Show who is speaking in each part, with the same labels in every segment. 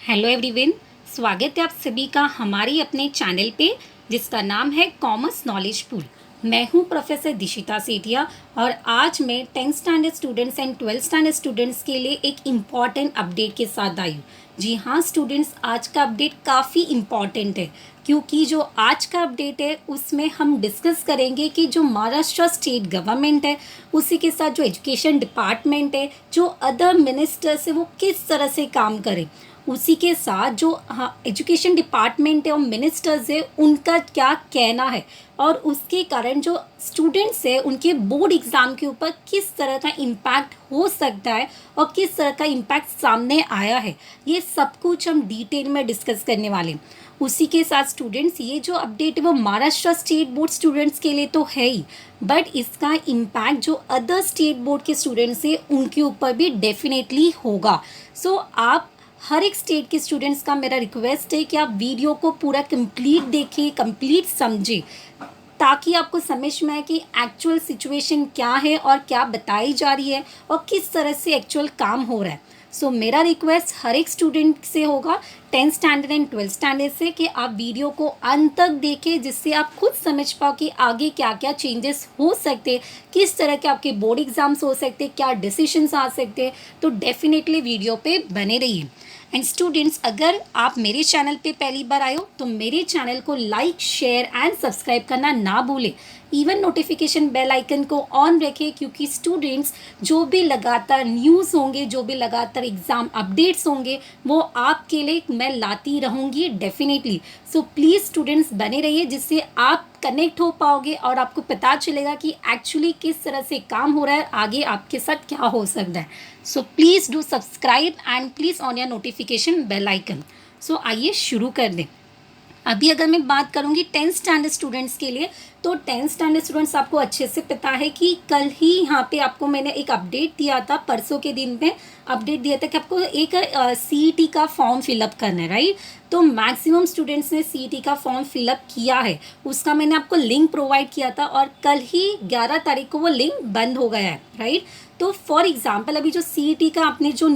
Speaker 1: Hello everyone. स्वागत है आप सभी का हमारी अपने चैनल पे जिसका नाम है कॉमर्स नॉलेज पूल। मैं हूँ प्रोफेसर दिशिता सेठिया और आज मैं 10th standard students and 12th standard students के लिए एक इम्पॉर्टेंट अपडेट के साथ आई हूँ। जी हाँ स्टूडेंट्स, आज का अपडेट काफ़ी इम्पॉर्टेंट है क्योंकि जो आज का अपडेट है उसमें हम डिस्कस करेंगे कि जो महाराष्ट्र स्टेट गवर्नमेंट है उसी के साथ जो एजुकेशन डिपार्टमेंट है, जो अदर मिनिस्टर्स है, वो किस तरह से काम करें। उसी के साथ जो एजुकेशन डिपार्टमेंट है और मिनिस्टर्स है उनका क्या कहना है और उसके कारण जो स्टूडेंट्स है उनके बोर्ड एग्ज़ाम के ऊपर किस तरह का इम्पैक्ट हो सकता है और किस तरह का इम्पैक्ट सामने आया है, ये सब कुछ हम डिटेल में डिस्कस करने वाले हैं। उसी के साथ स्टूडेंट्स, ये जो अपडेट है वो महाराष्ट्र स्टेट बोर्ड स्टूडेंट्स के लिए तो है ही, बट इसका इम्पैक्ट जो अदर स्टेट बोर्ड के स्टूडेंट्स हैं उनके ऊपर भी डेफिनेटली होगा। सो आप हर एक स्टेट के स्टूडेंट्स का मेरा रिक्वेस्ट है कि आप वीडियो को पूरा कंप्लीट देखें, कंप्लीट समझें, ताकि आपको समझ में आए कि एक्चुअल सिचुएशन क्या है और क्या बताई जा रही है और किस तरह से एक्चुअल काम हो रहा है। सो मेरा रिक्वेस्ट हर एक स्टूडेंट से होगा 10th standard and 12th standard से कि आप वीडियो को अंत तक देखें, जिससे आप खुद समझ पाओ कि आगे क्या क्या चेंजेस हो सकते, किस तरह के आपके बोर्ड एग्जाम्स हो सकते, क्या डिसीशंस आ सकते। तो डेफिनेटली वीडियो पे बने रहिए। एंड स्टूडेंट्स, अगर आप मेरे चैनल पे पहली बार आए हो तो मेरे चैनल को लाइक, शेयर एंड सब्सक्राइब करना ना भूलें। इवन नोटिफिकेशन बेल आइकन को ऑन रखें, क्योंकि स्टूडेंट्स जो भी लगातार न्यूज़ होंगे, जो भी लगातार एग्ज़ाम अपडेट्स होंगे, वो आपके लिए मैं लाती रहूँगी डेफिनेटली। सो प्लीज़ स्टूडेंट्स बने रहिए, जिससे आप कनेक्ट हो पाओगे और आपको पता चलेगा कि एक्चुअली किस तरह से काम हो रहा है, आगे आपके साथ क्या हो सकता है। So please do subscribe and please on your notification bell icon. So आइए शुरू कर दें। अभी अगर मैं बात करूंगी 10th स्टैंडर्ड स्टूडेंट्स के लिए, तो 10th स्टैंडर्ड स्टूडेंट्स आपको अच्छे से पता है कि कल ही यहाँ पे आपको मैंने एक अपडेट दिया था, परसों के दिन में अपडेट दिया था कि आपको एक CET का फॉर्म फिलअप करना है, राइट। तो मैक्सिमम स्टूडेंट्स ने CET का फॉर्म फिलअप किया है, उसका मैंने आपको लिंक प्रोवाइड किया था और कल ही 11 तारीख को वो लिंक बंद हो गया है, राइट। तो फॉर एग्जांपल अभी जो CET का आपने जो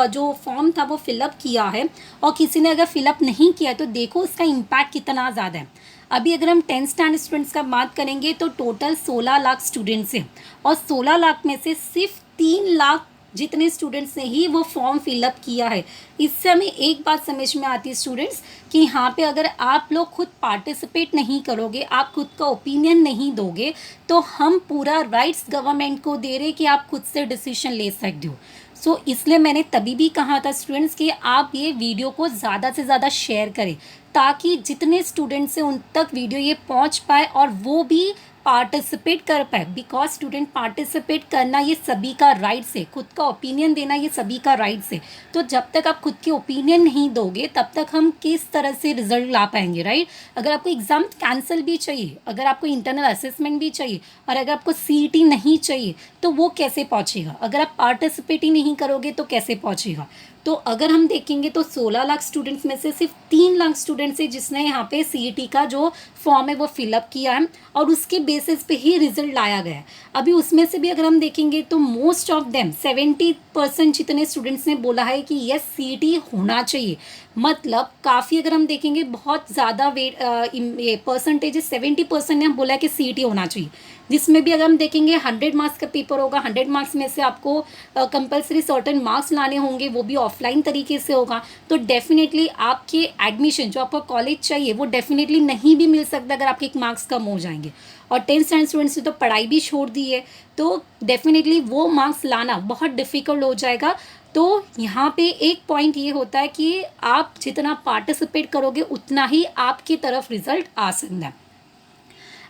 Speaker 1: जो फॉर्म था वो फिलअप किया है और किसी ने अगर फिलअप नहीं किया तो देखो उसका इम्पैक्ट कितना ज़्यादा है। अभी अगर हम 10th स्टैंडर्ड स्टूडेंट्स का बात करेंगे तो टोटल 16 लाख स्टूडेंट्स हैं और 16 लाख में से सिर्फ 3 लाख जितने स्टूडेंट्स ने ही वो फॉर्म फिलअप किया है। इससे हमें एक बात समझ में आती है स्टूडेंट्स कि यहाँ पे अगर आप लोग खुद पार्टिसिपेट नहीं करोगे, आप खुद का ओपिनियन नहीं दोगे, तो हम पूरा राइट्स गवर्नमेंट को दे रहे कि आप खुद से डिसीजन ले सकते हो। सो इसलिए मैंने तभी भी कहा था स्टूडेंट्स कि आप ये वीडियो को ज़्यादा से ज़्यादा शेयर करें, ताकि जितने स्टूडेंट्स हैं उन तक वीडियो ये पहुंच पाए और वो भी पार्टिसिपेट कर पाए। बिकॉज स्टूडेंट पार्टिसिपेट करना ये सभी का राइट्स है, खुद का ओपिनियन देना ये सभी का राइट्स है। तो जब तक आप खुद के ओपिनियन नहीं दोगे तब तक हम किस तरह से रिजल्ट ला पाएंगे, राइट। अगर आपको एग्ज़ाम कैंसिल भी चाहिए, अगर आपको इंटरनल असेसमेंट भी चाहिए और अगर आपको CET नहीं चाहिए तो वो कैसे पहुँचेगा। अगर आप पार्टिसिपेट ही नहीं करोगे तो कैसे पहुँचेगा। तो अगर हम देखेंगे तो 16 लाख स्टूडेंट्स में से सिर्फ 3 लाख स्टूडेंट्स है जिसने यहाँ पे CET का जो फॉर्म है वो फिलअप किया है और उसके बेसिस पे ही रिजल्ट लाया गया है। अभी उसमें से भी अगर हम देखेंगे तो मोस्ट ऑफ देम 70% जितने स्टूडेंट्स ने बोला है कि यस CET होना चाहिए। मतलब काफ़ी अगर हम देखेंगे बहुत ज़्यादा वेट ये परसेंटेज 70% ने बोला है कि CET होना चाहिए। जिसमें भी अगर हम देखेंगे 100 मार्क्स का पेपर होगा, 100 मार्क्स में से आपको कंपलसरी सर्टेन मार्क्स लाने होंगे, वो भी ऑफलाइन तरीके से होगा। तो डेफिनेटली आपके एडमिशन जो आपको कॉलेज चाहिए वो डेफिनेटली नहीं भी मिल सकता अगर आपके मार्क्स कम हो जाएंगे। और 10th स्टैंडर्ड स्टूडेंट्स ने तो पढ़ाई भी छोड़ दी है, तो डेफिनेटली वो मार्क्स लाना बहुत डिफ़िकल्ट हो जाएगा। तो यहाँ पे एक पॉइंट ये होता है कि आप जितना पार्टिसिपेट करोगे उतना ही आपकी तरफ रिजल्ट आ सकता है।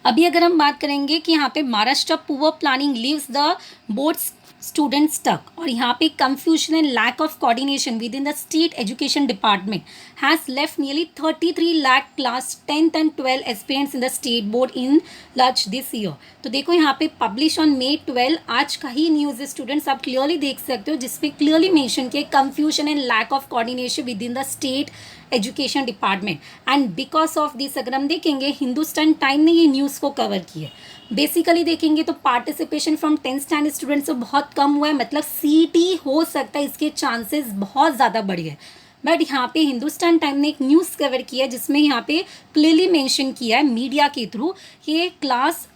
Speaker 1: अभी अगर हम बात करेंगे कि यहाँ पे Maharashtra poor planning leaves the boards students तक, और यहाँ पे confusion and lack of coordination within the state education department has left nearly 33 lakh class 10th and 12 aspirants in the state board in lurch this year. तो देखो यहाँ पे publish on May 12 आज का ही न्यूज़ स्टूडेंट्स आप clearly देख सकते हो, जिसपे क्लियरली मेंशन किया confusion and lack of coordination within the state education department. And because of this अगर हम देखेंगे हिंदुस्तान टाइम ने ये न्यूज़ को कवर किया। बेसिकली देखेंगे तो participation from 10th standard students बहुत कम हुआ है, मतलब CET हो सकता है, इसके चांसेस बहुत ज़्यादा बढ़ गए। बट यहाँ पे हिंदुस्तान टाइम ने एक न्यूज़ कवर किया जिसमें यहाँ पे क्लियरली मेंशन किया है मीडिया के थ्रू कि class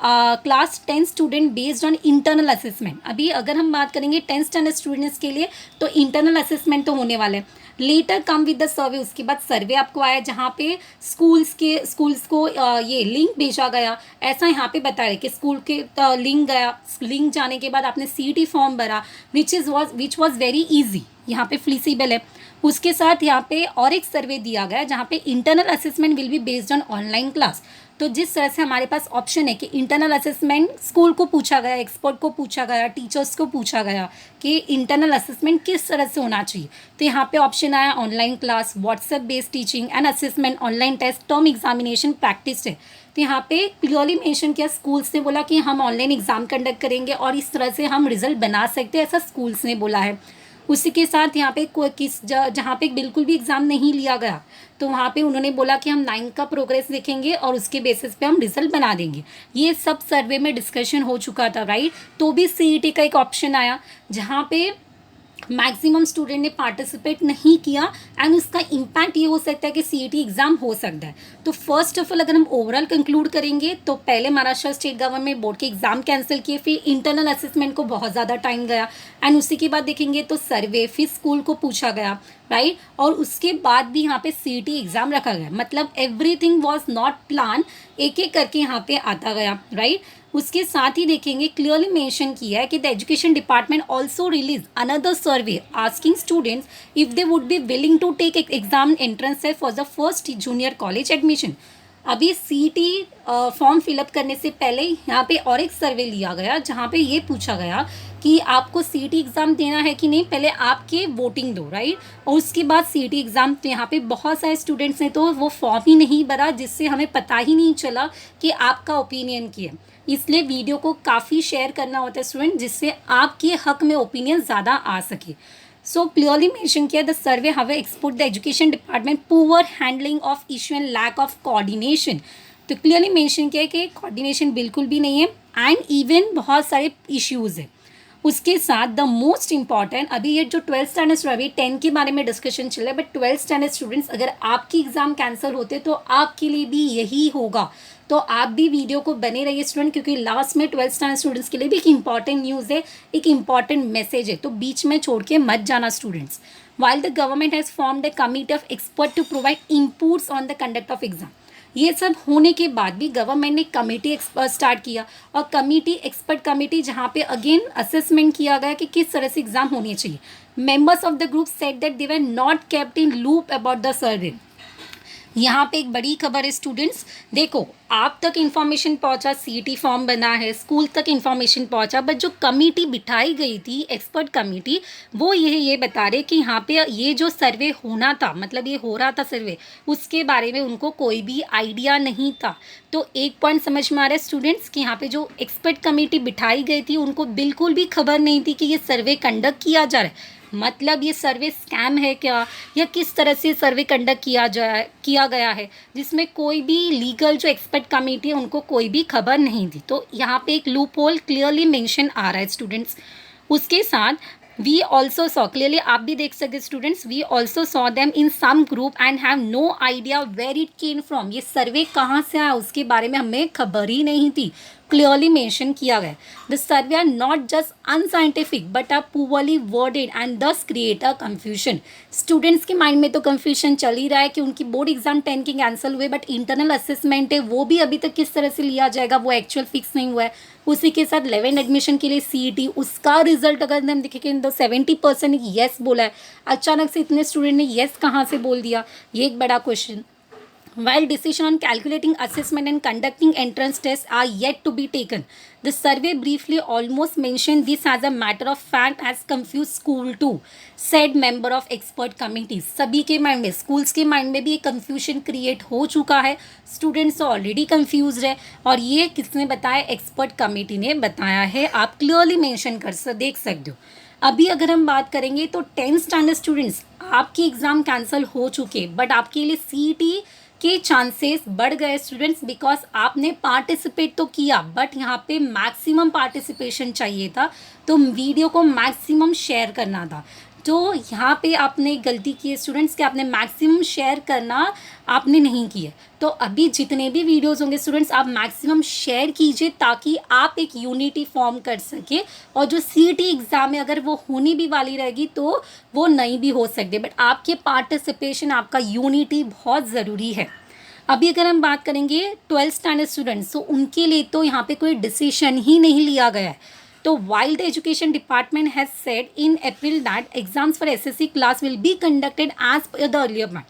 Speaker 1: 10 student based on internal assessment. अभी अगर हम बात करेंगे 10th स्टैंडर्ड स्टूडेंट्स के लिए तो इंटरनल असेसमेंट तो होने वाला है। Letter come with the survey, उसके बाद सर्वे आपको आया जहाँ पे स्कूल्स को ये लिंक भेजा गया। ऐसा यहाँ पे बता रहे कि स्कूल के लिंक गया, लिंक जाने के बाद आपने CET फॉर्म भरा विच वॉज वेरी ईजी, यहाँ पे फ्लीसिबल है। उसके साथ यहाँ पे और एक सर्वे दिया गया जहाँ पे internal assessment will be based on online class. तो जिस तरह से हमारे पास ऑप्शन है कि इंटरनल असेसमेंट स्कूल को पूछा गया, एक्सपर्ट को पूछा गया, टीचर्स को पूछा गया कि इंटरनल असेसमेंट किस तरह से होना चाहिए, तो यहाँ पे ऑप्शन आया online class, WhatsApp based teaching and assessment, online test, term examination, practice है। तो यहाँ पे क्लियरली मेंशन किया, स्कूल्स ने बोला कि हम ऑनलाइन एग्जाम कंडक्ट करेंगे और इस तरह से हम रिजल्ट बना सकते हैं, ऐसा स्कूल्स ने बोला है। उसी के साथ यहाँ पे जहाँ पे बिल्कुल भी एग्ज़ाम नहीं लिया गया तो वहाँ पे उन्होंने बोला कि हम 9 का प्रोग्रेस देखेंगे और उसके बेसिस पे हम रिजल्ट बना देंगे। ये सब सर्वे में डिस्कशन हो चुका था, राइट। तो भी CET का एक ऑप्शन आया जहाँ पे मैक्सिमम स्टूडेंट ने पार्टिसिपेट नहीं किया एंड उसका इम्पैक्ट ये हो सकता है कि CET एग्ज़ाम हो सकता है। तो फर्स्ट ऑफ ऑल अगर हम ओवरऑल कंक्लूड करेंगे तो पहले महाराष्ट्र स्टेट गवर्नमेंट बोर्ड के एग्ज़ाम कैंसिल किए, फिर इंटरनल असेसमेंट को बहुत ज़्यादा टाइम गया एंड उसी के बाद देखेंगे तो सर्वे, फिर स्कूल को पूछा गया, राइट। और उसके बाद भी यहाँ पे CET एग्ज़ाम रखा गया, मतलब एवरीथिंग वॉज नॉट प्लान, एक एक करके यहाँ पे आता गया, राइट। उसके साथ ही देखेंगे क्लियरली मेंशन किया है कि the education department also release another survey asking students if they would be willing to take exam entrance for the first junior college admission. अभी CET फॉर्म फिलअप करने से पहले यहाँ पे और एक सर्वे लिया गया जहाँ पे ये पूछा गया कि आपको CET एग्ज़ाम देना है कि नहीं, पहले आपके वोटिंग दो, राइट। और उसके बाद CET एग्ज़ाम, तो यहाँ पे बहुत सारे स्टूडेंट्स ने तो वो फॉर्म ही नहीं भरा जिससे हमें पता ही नहीं चला कि आपका ओपिनियन क्या है। इसलिए वीडियो को काफ़ी शेयर करना होता है स्टूडेंट, जिससे आपके हक में ओपिनियन ज़्यादा आ सके। सो क्लियरली मेंशन किया the survey how export the education department poor handling of issue and lack of coordination. तो क्लियरली मेंशन किया कि कोऑर्डिनेशन बिल्कुल भी नहीं है एंड इवन बहुत सारे इश्यूज़ हैं। उसके साथ द मोस्ट इंपॉर्टेंट, अभी ये जो 12th स्टैंडर्ड अभी 10 के बारे में डिस्कशन चल रहा है, बट 12th स्टैंडर्ड स्टूडेंट्स अगर आपकी एग्ज़ाम कैंसिल होते तो आपके लिए भी यही होगा। तो आप भी वीडियो को बने रहिए स्टूडेंट, क्योंकि लास्ट में 12th स्टैंडर्ड स्टूडेंट्स के लिए भी एक इंपॉर्टेंट न्यूज़ है, एक इंपॉर्टेंट मैसेज है, तो बीच में छोड़ के मत जाना students. While the government has formed a committee of expert to provide inputs on the conduct of exam. ये सब होने के बाद भी गवर्नमेंट ने कमेटी स्टार्ट किया और एक्सपर्ट कमेटी जहाँ पे अगेन असेसमेंट किया गया कि किस तरह से एग्जाम होनी चाहिए। Members of the group said that they were not kept in loop about the survey. यहाँ पे एक बड़ी खबर है स्टूडेंट्स, देखो आप तक इन्फॉर्मेशन पहुँचा, CET फॉर्म बना है, स्कूल तक इन्फॉर्मेशन पहुँचा, बट जो कमेटी बिठाई गई थी एक्सपर्ट कमेटी, वो ये बता रहे कि यहाँ पे ये जो सर्वे होना था, मतलब ये हो रहा था सर्वे, उसके बारे में उनको कोई भी आइडिया नहीं था। तो एक पॉइंट समझ में आ रहा है स्टूडेंट्स कि यहाँ पे जो एक्सपर्ट कमेटी बिठाई गई थी उनको बिल्कुल भी खबर नहीं थी कि ये सर्वे कंडक्ट किया जा रहा है, मतलब ये सर्वे स्कैम है क्या या किस तरह से सर्वे कंडक्ट किया गया है, जिसमें कोई भी लीगल जो एक्सपर्ट कमेटी है उनको कोई भी खबर नहीं थी। तो यहाँ पे एक लूप होल क्लियरली मेंशन आ रहा है स्टूडेंट्स। उसके साथ वी ऑल्सो सॉ, क्लियरली आप भी देख सकते students, we also saw them in some group and have no idea where it came from. ये सर्वे कहाँ से आया उसके बारे में हमें खबर ही नहीं थी, क्लियरली मेंशन किया गया। The survey are not just unscientific but are poorly worded and thus create a confusion. Students के माइंड में तो कन्फ्यूजन चल ही रहा है कि उनकी बोर्ड एग्जाम 10 के कैंसिल हुए, बट इंटरनल असेसमेंट है वो भी अभी तक किस तरह से लिया जाएगा वो एक्चुअल फिक्स नहीं हुआ है। उसी के साथ 11 एडमिशन के लिए CET, उसका रिजल्ट अगर हम देखेंगे तो 70% येस बोला है, अचानक से इतने स्टूडेंट ने येस कहाँ से बोल दिया, ये एक बड़ा question. While decision on calculating assessment and conducting entrance tests are yet to be taken, the survey briefly almost mentioned this as a matter of fact has confused school too, said member of expert committees। सभी के mind में, schools के mind में भी एक confusion create हो चुका है, स्टूडेंट्स तो ऑलरेडी कन्फ्यूज है, और ये किसने बताया, एक्सपर्ट कमेटी ने बताया है, आप क्लियरली मेंशन देख सकते हो। अभी अगर हम बात करेंगे तो 10th स्टैंडर्ड स्टूडेंट्स आपकी एग्ज़ाम कैंसिल हो चुके, बट आपके लिए CET के चांसेस बढ़ गए स्टूडेंट्स, बिकॉज आपने पार्टिसिपेट तो किया, बट यहाँ पे मैक्सिमम पार्टिसिपेशन चाहिए था, तो वीडियो को मैक्सिमम शेयर करना था। तो यहाँ पे आपने गलती की है स्टूडेंट्स कि आपने मैक्सिमम शेयर करना आपने नहीं किया। तो अभी जितने भी वीडियोस होंगे स्टूडेंट्स, आप मैक्सिमम शेयर कीजिए ताकि आप एक यूनिटी फॉर्म कर सके, और जो सीईटी एग्ज़ाम है अगर वो होनी भी वाली रहेगी तो वो नहीं भी हो सकती, बट आपके पार्टिसिपेशन, आपका यूनिटी बहुत ज़रूरी है। अभी अगर हम बात करेंगे 12th स्टैंडर्ड स्टूडेंट्स, तो उनके लिए तो यहाँ पे कोई डिसीजन ही नहीं लिया गया है। तो while the education department has said in April that exams for SSC class will be conducted as per the earlier plan,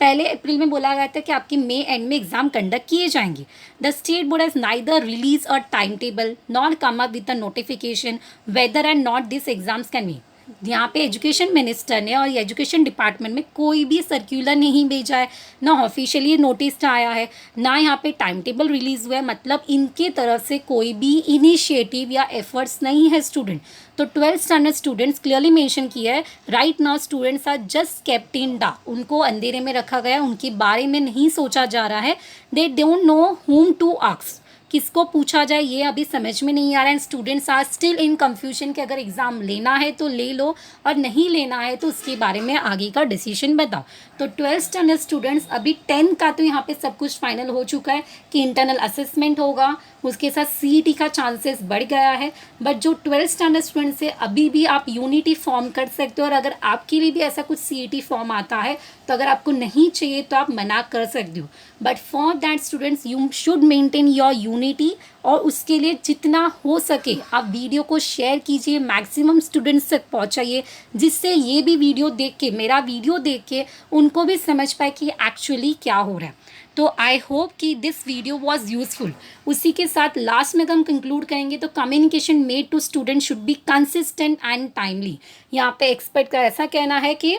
Speaker 1: पहले अप्रैल में बोला गया था कि आपकी मई एंड में एग्जाम कंडक्ट किए जाएंगे। The state board has neither release a time table not come up with the notification whether and not this exams can be. यहाँ पे एजुकेशन मिनिस्टर ने और एजुकेशन डिपार्टमेंट में कोई भी सर्क्यूलर नहीं भेजा है, ना ऑफिशियली नोटिस आया है, ना यहाँ पे टाइम टेबल रिलीज हुआ है, मतलब इनके तरफ से कोई भी इनिशिएटिव या एफर्ट्स नहीं है स्टूडेंट। तो 12th standard students clearly mention किया है, right now students are just kept in dark, उनको अंधेरे में रखा गया, उनके बारे में नहीं सोचा जा रहा है। They don't know whom to ask, किसको पूछा जाए ये अभी समझ में नहीं आ रहा है। Students are still in confusion कि अगर एग्ज़ाम लेना है तो ले लो और नहीं लेना है तो उसके बारे में आगे का डिसीजन बताओ। तो 12th स्टैंडर्ड स्टूडेंट्स, अभी 10 का तो यहाँ पे सब कुछ फाइनल हो चुका है कि इंटरनल असेसमेंट होगा, उसके साथ सीईटी का चांसेस बढ़ गया है। बट जो 12th स्टैंडर्ड स्टूडेंट्स है अभी भी आप यूनिटी फॉर्म कर सकते हो, और अगर आपके लिए भी ऐसा कुछ सीईटी फॉर्म आता है तो अगर आपको नहीं चाहिए तो आप मना कर सकते हो। But for that students you should maintain your unity, और उसके लिए जितना हो सके आप वीडियो को शेयर कीजिए, मैक्सिमम स्टूडेंट्स तक पहुंचाइए, जिससे ये भी वीडियो देख के, मेरा वीडियो देख के उनको भी समझ पाए कि एक्चुअली क्या हो रहा है। तो आई होप कि दिस वीडियो वॉज यूजफुल। उसी के साथ लास्ट में हम कंक्लूड करेंगे तो communication made to student should be consistent and timely. यहाँ पे एक्सपर्ट का ऐसा कहना है कि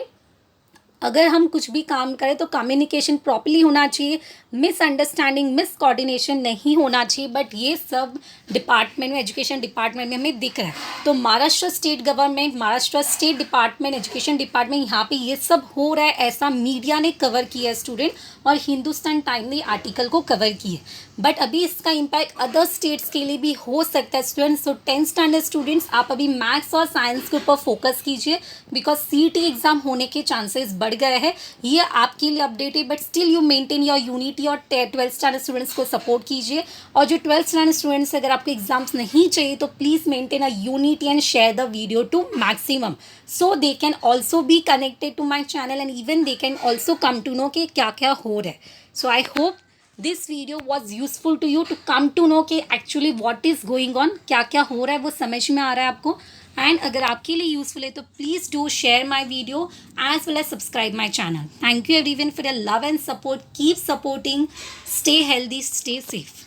Speaker 1: अगर हम कुछ भी काम करें तो कम्युनिकेशन प्रॉपर्ली होना चाहिए, मिसअंडरस्टैंडिंग, मिस कोऑर्डिनेशन नहीं होना चाहिए। बट ये सब डिपार्टमेंट में, एजुकेशन डिपार्टमेंट में हमें दिख रहा है। तो Maharashtra state government, Maharashtra state department, education department, यहाँ पे ये सब हो रहा है, ऐसा मीडिया ने कवर किया है स्टूडेंट, और हिंदुस्तान टाइम ने आर्टिकल को कवर किए। बट अभी इसका इम्पैक्ट अदर स्टेट्स के लिए भी हो सकता है स्टूडेंट्स। तो 10th स्टैंडर्ड स्टूडेंट्स, आप अभी मैथ्स और साइंस के ऊपर फोकस कीजिए, बिकॉज सीईटी एग्जाम होने के चांसेस बढ़ गए हैं। ये आपके लिए अपडेट है, but still you maintain your unity, और 12th स्टैंडर्ड स्टूडेंट्स को सपोर्ट कीजिए। और जो 12th स्टैंडर्ड स्टूडेंट्स, अगर आपको एग्जाम्स नहीं चाहिए तो please maintain a unity and share the video to maximum, so they can also be connected to my channel, and even they can also come to know कि क्या क्या हो रहा है। So I hope this video was useful to you to come to know कि actually what is going on, क्या क्या हो रहा है वो समझ में आ रहा है आपको। एंड अगर आपके लिए यूजफुल है तो please do share my video as well as subscribe my channel. Thank you everyone for your love and support. Keep supporting, stay healthy, stay safe.